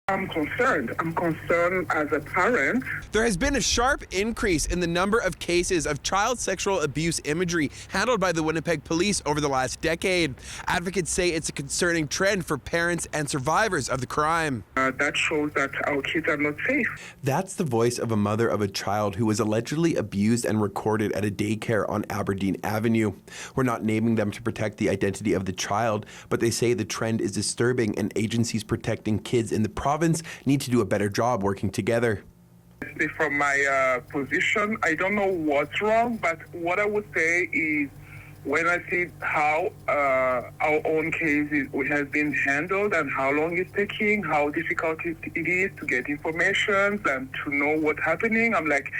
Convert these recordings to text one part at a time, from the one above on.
I'm concerned. I'm concerned as a parent. There has been a sharp increase in the number of cases of child sexual abuse imagery handled by the Winnipeg police over the last decade. Advocates say it's a concerning trend for parents and survivors of the crime. That shows that our kids are not safe. That's the voice of a mother of a child who was allegedly abused and recorded at a daycare on Aberdeen Avenue. We're not naming them to protect the identity of the child, but they say the trend is disturbing and agencies protecting kids in the province need to do a better job working together. From my position, I don't know what's wrong, but what I would say is when I see how our own case has been handled and how long it's taking, how difficult it is to get information and to know what's happening, I'm like,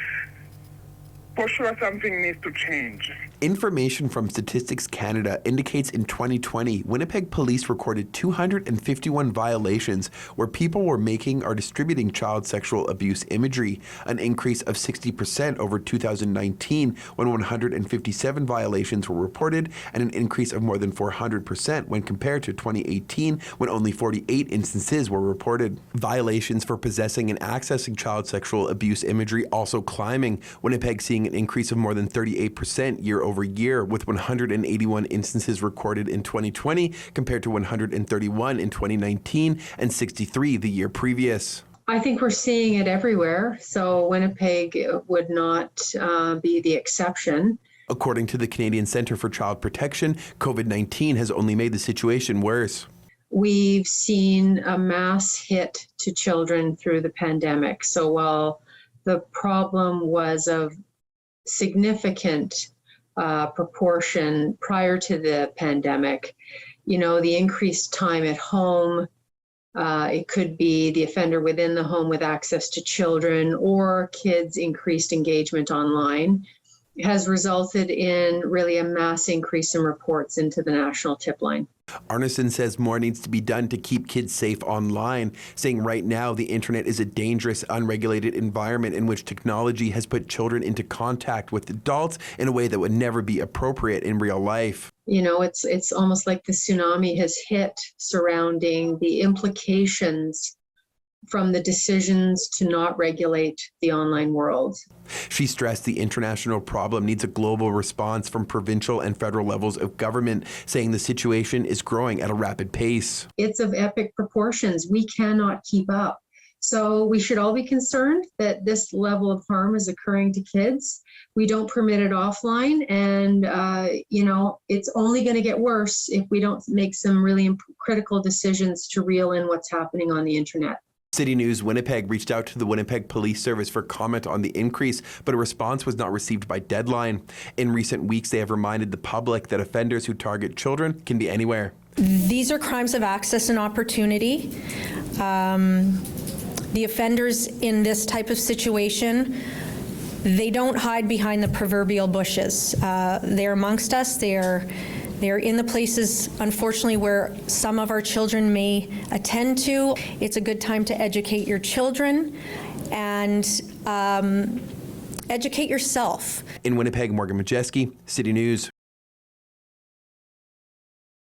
for sure something needs to change. Information from Statistics Canada indicates in 2020, Winnipeg police recorded 251 violations where people were making or distributing child sexual abuse imagery, an increase of 60% over 2019 when 157 violations were reported, and an increase of more than 400% when compared to 2018 when only 48 instances were reported. Violations for possessing and accessing child sexual abuse imagery also climbing, Winnipeg seeing an increase of more than 38% year over year, with 181 instances recorded in 2020 compared to 131 in 2019 and 63 the year previous. I think we're seeing it everywhere, so Winnipeg would not be the exception. According to the Canadian Centre for Child Protection, COVID-19 has only made the situation worse. We've seen a mass hit to children through the pandemic. So while the problem was of significant proportion prior to the pandemic, the increased time at home, it could be the offender within the home with access to children or kids' increased engagement online, has resulted in really a mass increase in reports into the national tip line. Arneson says more needs to be done to keep kids safe online, saying right now the internet is a dangerous, unregulated environment in which technology has put children into contact with adults in a way that would never be appropriate in real life. It's almost like the tsunami has hit surrounding the implications from the decisions to not regulate the online world. She stressed the international problem needs a global response from provincial and federal levels of government, saying the situation is growing at a rapid pace. It's of epic proportions. We cannot keep up. So we should all be concerned that this level of harm is occurring to kids. We don't permit it offline, and it's only going to get worse if we don't make some really critical decisions to reel in what's happening on the internet. City News Winnipeg reached out to the Winnipeg Police Service for comment on the increase, but a response was not received by deadline. In recent weeks, they have reminded the public that offenders who target children can be anywhere. These are crimes of access and opportunity. The offenders in this type of situation, they don't hide behind the proverbial bushes. They're amongst us. They're in the places, unfortunately, where some of our children may attend to. It's a good time to educate your children and educate yourself. In Winnipeg, Modjeski, City News.